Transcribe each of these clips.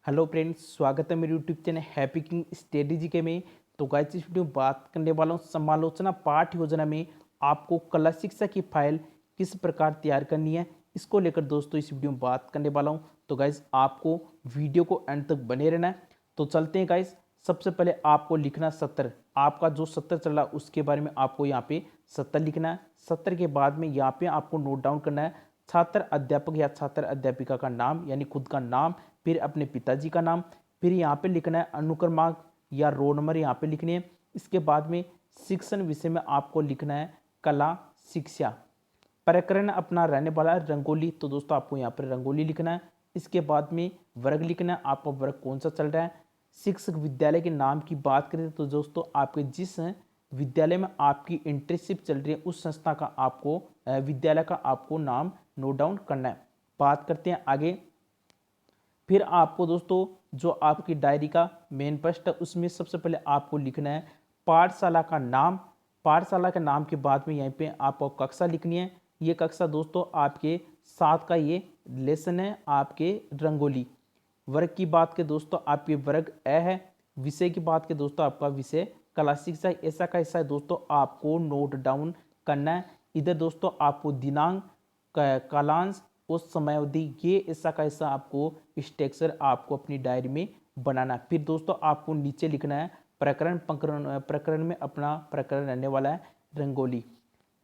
Hello friends, स्वागत है मेरे YouTube channel happy king study के में। तो गाइस इस वीडियो में बात करने वाला हूँ समालोचना पाठ योजना में आपको कला शिक्षा की फाइल किस प्रकार तैयार करनी है, इसको लेकर दोस्तों इस वीडियो में बात करने वाला हूँ। तो गाइस आपको वीडियो को एंड तक बने रहना है। तो चलते हैं गाइस। सबसे पहले आपको लिखना सत्र, आपका जो सत्र चल रहा है उसके बारे में आपको यहाँ पे सत्र लिखना है। सत्र के बाद में यहाँ पे आपको नोट डाउन करना है छात्र अध्यापक या छात्र अध्यापिका का नाम यानी खुद का नाम, फिर अपने पिताजी का नाम, फिर यहाँ पे लिखना है अनुक्रमांक या रोल नंबर यहाँ पे लिखनी है। इसके बाद में शिक्षण विषय में आपको लिखना है कला शिक्षा। प्रकरण अपना रहने वाला है रंगोली, तो दोस्तों आपको यहाँ पर रंगोली लिखना है। इसके बाद में वर्ग लिखना है, आपका वर्ग कौन सा चल रहा है। शिक्षक विद्यालय के नाम की बात करें तो दोस्तों आपके जिस विद्यालय में आपकी इंटर्नशिप चल रही है उस संस्था का आपको विद्यालय का आपको नाम नोट डाउन करना है। बात करते हैं आगे। फिर आपको दोस्तों जो आपकी डायरी का मेन पृष्ठ है उसमें सबसे पहले आपको लिखना है पाठशाला का नाम। पाठशाला के नाम के बाद में यहीं पे आपको कक्षा लिखनी है। ये कक्षा दोस्तों आपके 7 का ये लेसन है आपके रंगोली। वर्ग की बात के दोस्तों आपके वर्ग ए है। विषय की बात के दोस्तों आपका विषय कला शिक्षा ऐसा का ऐसा है दोस्तों आपको नोट डाउन करना है। इधर दोस्तों आपको दिनांक कालांश और समयावधि ये ऐसा का ऐसा आपको स्ट्रक्चर आपको अपनी डायरी में बनाना है। फिर दोस्तों आपको नीचे लिखना है प्रकरण प्रकरण में अपना प्रकरण रहने वाला है रंगोली।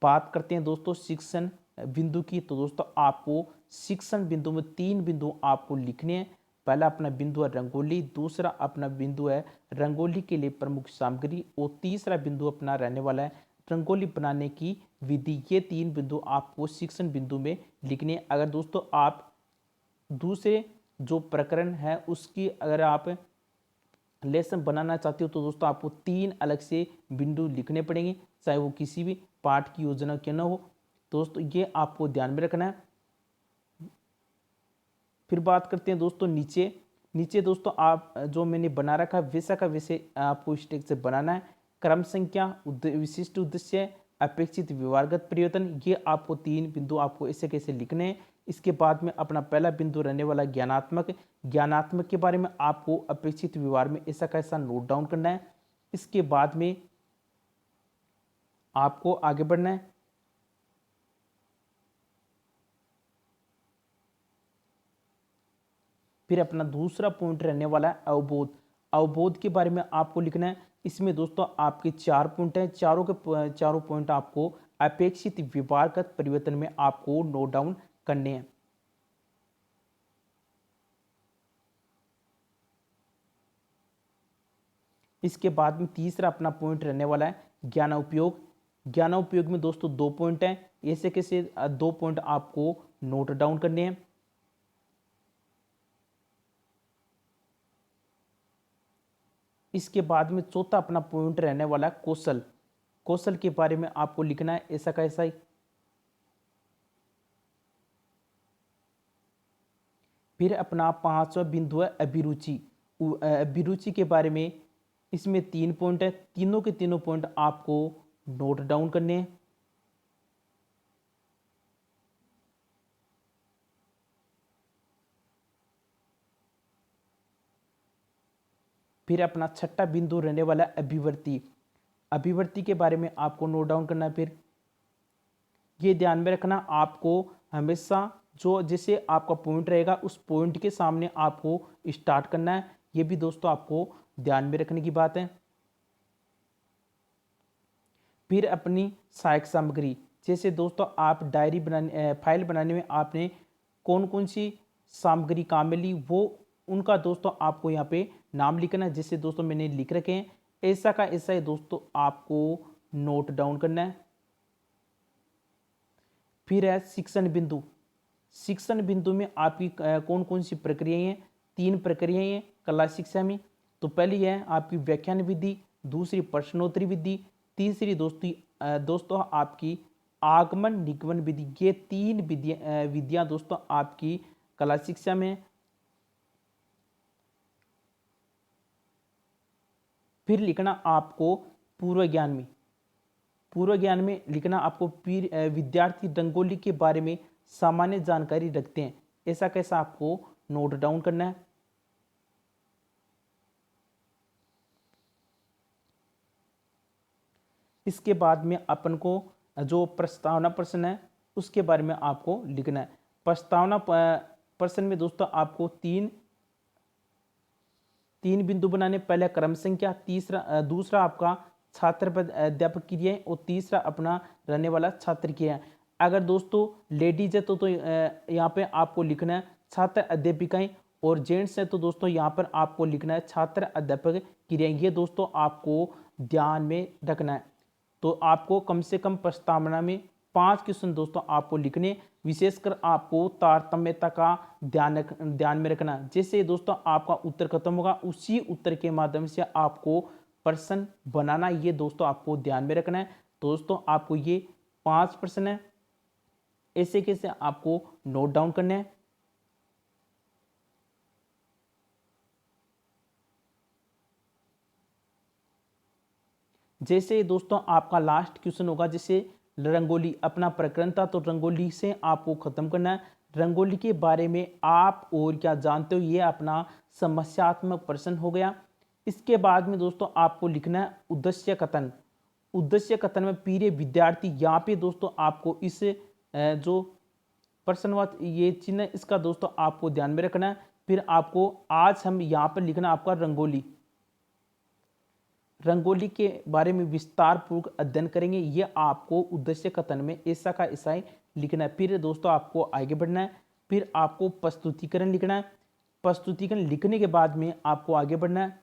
बात करते हैं दोस्तों शिक्षण बिंदु की, तो दोस्तों आपको शिक्षण बिंदु में 3 बिंदु आपको लिखने हैं। पहला अपना बिंदु है रंगोली, दूसरा अपना बिंदु है रंगोली के लिए प्रमुख सामग्री और तीसरा बिंदु अपना रहने वाला है रंगोली बनाने की विधि। ये 3 बिंदु आपको शिक्षण बिंदु में लिखने हैं। अगर दोस्तों आप दूसरे जो प्रकरण है उसकी अगर आप लेसन बनाना चाहते हो तो दोस्तों आपको 3 अलग से बिंदु लिखने पड़ेंगे, चाहे वो किसी भी पाठ की योजना क्यों न हो। दोस्तों ये आपको ध्यान में रखना है। फिर बात करते हैं दोस्तों नीचे। नीचे दोस्तों आप जो मैंने बना रखा है वैसा का वैसे आपको स्टेक से बनाना है। क्रम संख्या, विशिष्ट उद्देश्य, अपेक्षित व्यवहारगत परिवर्तन, ये आपको 3 बिंदु आपको ऐसे कैसे लिखने हैं। इसके बाद में अपना पहला बिंदु रहने वाला ज्ञानात्मक। ज्ञानात्मक के बारे में आपको अपेक्षित व्यवहार में ऐसा कैसा नोट डाउन करना है। इसके बाद में आपको आगे बढ़ना है। फिर अपना दूसरा पॉइंट रहने वाला है अवबोध। अवबोध के बारे में आपको लिखना है। इसमें दोस्तों आपके 4 पॉइंट हैं, चारों पॉइंट आपको अपेक्षित व्यवहारगत परिवर्तन में आपको नोट डाउन करने हैं। इसके बाद में तीसरा अपना पॉइंट रहने वाला है ज्ञानोपयोग। ज्ञानोपयोग में दोस्तों 2 पॉइंट हैं, ऐसे कैसे 2 पॉइंट आपको नोट डाउन करने हैं। इसके बाद में चौथा अपना पॉइंट रहने वाला है कौशल। कौशल के बारे में आपको लिखना है ऐसा का ऐसा ही। फिर अपना 5वां बिंदु है अभिरुचि। अभिरुचि के बारे में इसमें 3 पॉइंट है, तीनों के तीनों पॉइंट आपको नोट डाउन करने हैं। फिर अपना 6ठा बिंदु रहने वाला है अभिवृत्ति। अभिवृत्ति के बारे में आपको नोट डाउन करना है। फिर ये ध्यान में रखना आपको हमेशा जो जैसे आपका पॉइंट रहेगा उस पॉइंट के सामने आपको स्टार्ट करना है। ये भी दोस्तों आपको ध्यान में रखने की बात है। फिर अपनी सहायक सामग्री, जैसे दोस्तों आप डायरी बनाने फाइल बनाने में आपने कौन कौन सी सामग्री काम में ली वो उनका दोस्तों आपको यहाँ पे नाम लिखना है। जैसे दोस्तों मैंने लिख रखे हैं ऐसा का ऐसा ही दोस्तों आपको नोट डाउन करना है। फिर है शिक्षण बिंदु। शिक्षण बिंदु में आपकी कौन कौन सी प्रक्रियाएं हैं। 3 प्रक्रियाएं हैं कला शिक्षा में। तो पहली है आपकी व्याख्यान विधि, दूसरी प्रश्नोत्तरी विधि, तीसरी दोस्तों आपकी आगमन निगमन विधि। ये 3 विधियां दोस्तों आपकी कला शिक्षा में। फिर लिखना आपको पूर्व ज्ञान में। पूर्व ज्ञान में लिखना आपको विद्यार्थी रंगोली के बारे में सामान्य जानकारी रखते हैं, ऐसा कैसा आपको नोट डाउन करना है। इसके बाद में अपन को जो प्रस्तावना प्रश्न है उसके बारे में आपको लिखना है। प्रस्तावना प्रश्न में दोस्तों आपको तीन बिंदु बनाने, पहला क्रम संख्या, दूसरा आपका छात्र पद अध्यापक क्रियाएं और तीसरा अपना रहने वाला छात्र क्रियाएं। अगर दोस्तों लेडीज है तो यहाँ पे आपको लिखना है छात्र अध्यापिकाएं, और जेंट्स है तो दोस्तों यहाँ पर आपको लिखना है छात्र अध्यापक क्रियाएं। ये दोस्तों आपको ध्यान में रखना है। तो आपको कम से कम प्रस्तावना में 5 क्वेश्चन दोस्तों आपको लिखने, विशेषकर आपको तारतम्यता का ध्यान में रखना। जैसे दोस्तों आपका उत्तर खत्म होगा उसी उत्तर के माध्यम से आपको प्रश्न बनाना, ये दोस्तों आपको ध्यान में रखना है। दोस्तों आपको ये 5 प्रश्न है, ऐसे कैसे आपको नोट डाउन करना है। जैसे दोस्तों आपका लास्ट क्वेश्चन होगा, जैसे रंगोली अपना प्रकरण था तो रंगोली से आपको खत्म करना है। रंगोली के बारे में आप और क्या जानते हो, ये अपना समस्यात्मक प्रश्न हो गया। इसके बाद में दोस्तों आपको लिखना है उद्देश्य कथन। उद्देश्य कथन में प्रिय विद्यार्थी, यहाँ पे दोस्तों आपको इस जो प्रश्नवाद ये चिन्ह है इसका दोस्तों आपको ध्यान में रखना है। फिर आपको आज हम यहाँ पर लिखना आपका रंगोली। रंगोली के बारे में विस्तार पूर्वक अध्ययन करेंगे, ये आपको उद्देश्य कथन में ऐसा का ऐसा ही लिखना है। फिर दोस्तों आपको आगे बढ़ना है। फिर आपको प्रस्तुतिकरण लिखना है। प्रस्तुतिकरण लिखने के बाद में आपको आगे बढ़ना है।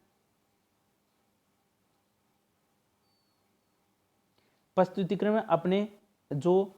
प्रस्तुतिकरण में अपने जो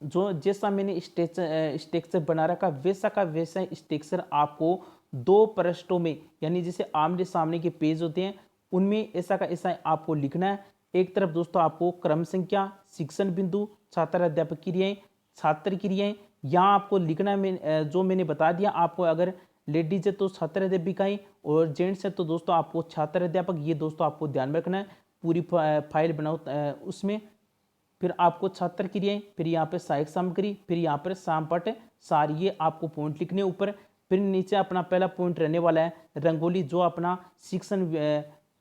जैसा मैंने स्ट्रक्चर बना रखा वैसा का वैसा स्ट्रक्चर आपको 2 पृष्ठों में, यानी जैसे आमने सामने के पेज होते हैं उनमें ऐसा का ऐसा आपको लिखना है। एक तरफ दोस्तों आपको क्रम संख्या, शिक्षण बिंदु, छात्र अध्यापक क्रियाएं, छात्र क्रियाएं यहाँ आपको लिखना है। जो मैंने बता दिया आपको, अगर लेडीज है तो छात्र अध्यापिकाएं और जेंट्स है तो दोस्तों आपको छात्र अध्यापक, ये दोस्तों आपको ध्यान में रखना है। पूरी फाइल बनाओ उसमें। फिर आपको छात्र क्रियाएं, फिर यहाँ पे सहायक सामग्री, फिर यहाँ पर सामपट सार, ये आपको पॉइंट लिखने ऊपर। फिर नीचे अपना पहला पॉइंट रहने वाला है रंगोली, जो अपना शिक्षण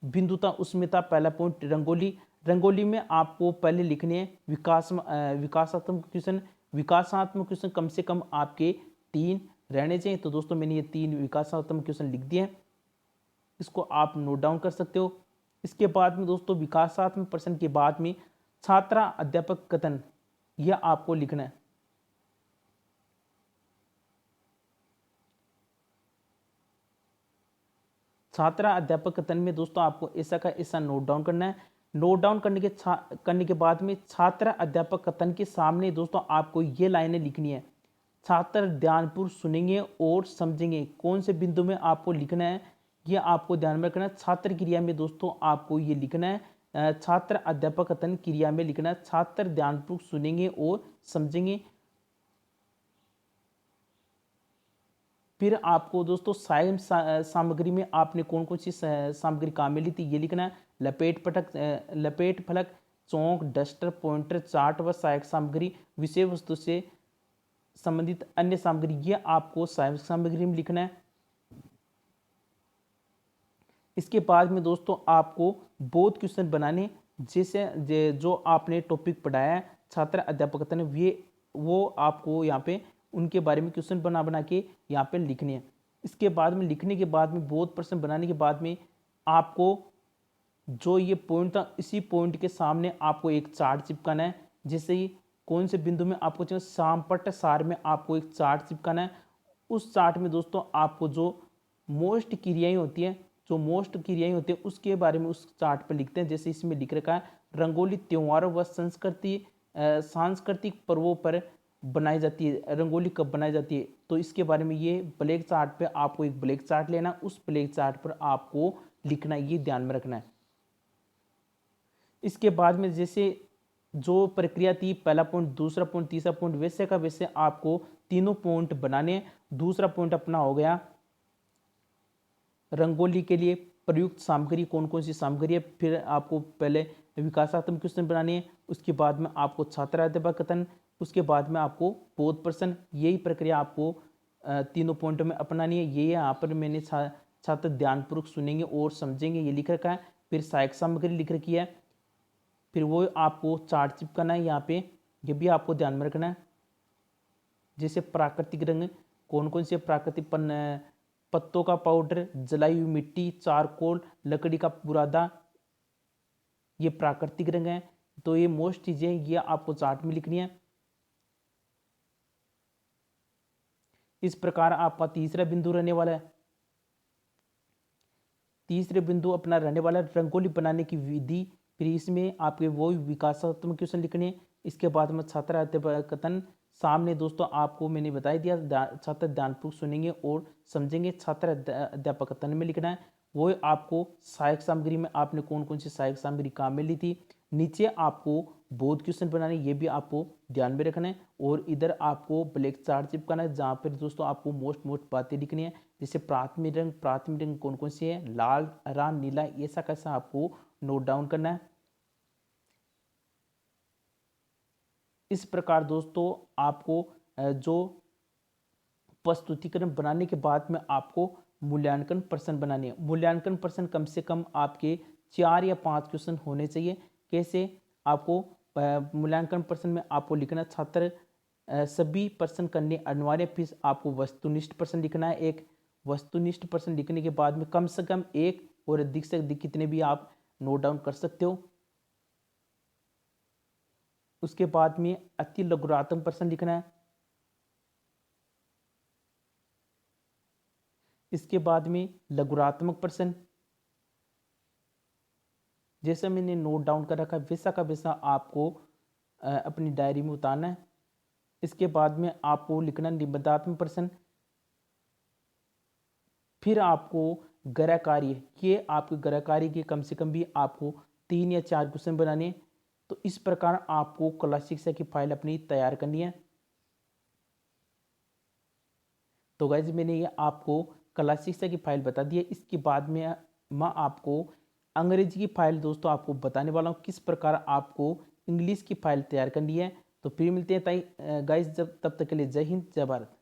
बिंदु था उसमें था पहला पॉइंट रंगोली। रंगोली में आपको पहले लिखने हैं विकासात्मक क्वेश्चन। विकासात्मक क्वेश्चन कम से कम आपके 3 रहने चाहिए। तो दोस्तों मैंने ये 3 विकासात्मक क्वेश्चन लिख दिए हैं, इसको आप नोट डाउन कर सकते हो। इसके बाद में दोस्तों विकासात्मक प्रश्न के बाद में छात्र अध्यापक कथन, यह आपको लिखना है। छात्र अध्यापक कथन में दोस्तों आपको ऐसा का ऐसा नोट डाउन करना है। नोट डाउन करने के बाद में छात्र अध्यापक कथन के सामने दोस्तों आपको ये लाइनें लिखनी है। छात्र ध्यानपूर्वक सुनेंगे और समझेंगे। कौन से बिंदु में आपको लिखना है ये आपको ध्यान में रखना है। छात्र क्रिया में दोस्तों आपको ये लिखना है, छात्र अध्यापक कथन क्रिया में लिखना है छात्र ध्यानपूर्वक सुनेंगे और समझेंगे। फिर आपको दोस्तों सामग्री में आपने कौन कौन सी सामग्री काम में ली थी ये लिखना है। लपेट फलक, चौक, डस्टर, पॉइंटर, चार्ट व सहायक सामग्री, विषय वस्तु से संबंधित अन्य सामग्री, ये आपको सहायक सामग्री में लिखना है। इसके बाद में दोस्तों आपको बोध क्वेश्चन बनाने, जैसे जो आपने टॉपिक पढ़ाया है छात्र अध्यापक ने, वो आपको यहाँ पे उनके बारे में क्वेश्चन बना के यहाँ पे लिखने हैं। इसके बाद में लिखने के बाद में बोध प्रश्न बनाने के बाद में आपको जो ये पॉइंट था इसी पॉइंट के सामने आपको एक चार्ट चिपकाना है। जैसे ही कौन से बिंदु में आपको चाहिए, सामपट सार में आपको एक चार्ट चिपकाना है। उस चार्ट में दोस्तों आपको जो मोस्ट क्रियाएं होती हैं उसके बारे में उस चार्ट पर लिखते हैं। जैसे इसमें लिख रखा है रंगोली त्योहारों व सांस्कृतिक पर्वों पर बनाई जाती है। रंगोली कब बनाई जाती है तो इसके बारे में ये ब्लैक चार्ट पे आपको एक ब्लैक चार्ट लेना, उस ब्लैक चार्ट पर आपको लिखना, ये ध्यान में रखना है। इसके बाद में जैसे जो प्रक्रिया थी, पहला पॉइंट, दूसरा पॉइंट, तीसरा पॉइंट, वैसे का वैसे आपको तीनों पॉइंट बनाने। दूसरा पॉइंट अपना हो गया रंगोली के लिए प्रयुक्त सामग्री, कौन कौन सी सामग्री है। फिर आपको पहले विकासात्मक क्वेश्चन बनाने हैं, उसके बाद में आपको छात्र अध्यापक कथन, उसके बाद में आपको बोध प्रश्न। यही प्रक्रिया आपको तीनों पॉइंटों में अपनानी है। ये यहाँ पर मैंने छात्र ध्यानपूर्वक सुनेंगे और समझेंगे ये लिख रखा है। फिर सहायक सामग्री लिख रखी है। फिर वो आपको चार्ट चिपकाना है यहाँ पे, ये भी आपको ध्यान में रखना है। जैसे प्राकृतिक रंग, कौन कौन से प्राकृतिक पत्तों का पाउडर, जलाई हुई मिट्टी, चारकोल, लकड़ी का बुरादा, ये प्राकृतिक रंग है। तो ये मोस्ट चीजें ये आपको चार्ट में लिखनी है। इस प्रकार आपका तीसरा बिंदु रहने वाला है। तीसरे बिंदु अपना रहने वाला रंगोली बनाने की विधि। फिर इसमें आपके वो विकासात्मक क्वेश्चन लिखने हैं। इसके बाद में छात्र अध्यापकन सामने दोस्तों आपको मैंने बता दिया, छात्र ध्यानपूर्वक सुनेंगे और समझेंगे। छात्र अध्यापकतन में लिखना है। वो आपको सहायक सामग्री में आपने कौन कौन सी सहायक सामग्री काम में ली थी। नीचे आपको बोध क्वेश्चन बनाने, ये भी आपको ध्यान में रखना है। और इधर आपको ब्लैक चार्ट चिपकाना है, जहाँ पर दोस्तों आपको मोस्ट बातें लिखनी है। जैसे प्राथमिक रंग कौन कौन से है, लाल, हरा, नीला, ऐसा कैसा आपको नोट डाउन करना है। इस प्रकार दोस्तों आपको जो प्रस्तुतिकरण बनाने के बाद में आपको मूल्यांकन प्रश्न बनाने हैं। मूल्यांकन प्रश्न कम से कम आपके 4 या 5 क्वेश्चन होने चाहिए। कैसे आपको मूल्यांकन प्रश्न में आपको लिखना, छात्र सभी प्रश्न करने अनिवार्य। फिर आपको वस्तुनिष्ठ प्रश्न लिखना है। एक वस्तुनिष्ठ प्रश्न लिखने के बाद में कम से कम एक और अधिक से अधिक कितने भी आप नोट डाउन कर सकते हो। उसके बाद में अति लघुरात्मक प्रश्न लिखना है। इसके बाद में लघुरात्मक प्रश्न, जैसा मैंने नोट डाउन कर रखा है वैसा का वैसा आपको अपनी डायरी में उतारना है। इसके बाद में आपको लिखना निबंधात्मक प्रश्न। फिर आपको गृह कार्य, ये आपके गृह कार्य के कम से कम भी आपको 3 या 4 क्वेश्चन बनाने हैं। तो इस प्रकार आपको कला शिक्षा की फाइल अपनी तैयार करनी है। तो गाइज मैंने ये आपको कला शिक्षा की फाइल बता दी है। इसके बाद में मैं आपको अंग्रेजी की फाइल दोस्तों आपको बताने वाला हूँ, किस प्रकार आपको इंग्लिश की फाइल तैयार करनी है। तो फिर मिलते हैं गाइज, जब तब तक के लिए जय हिंद जय भारत।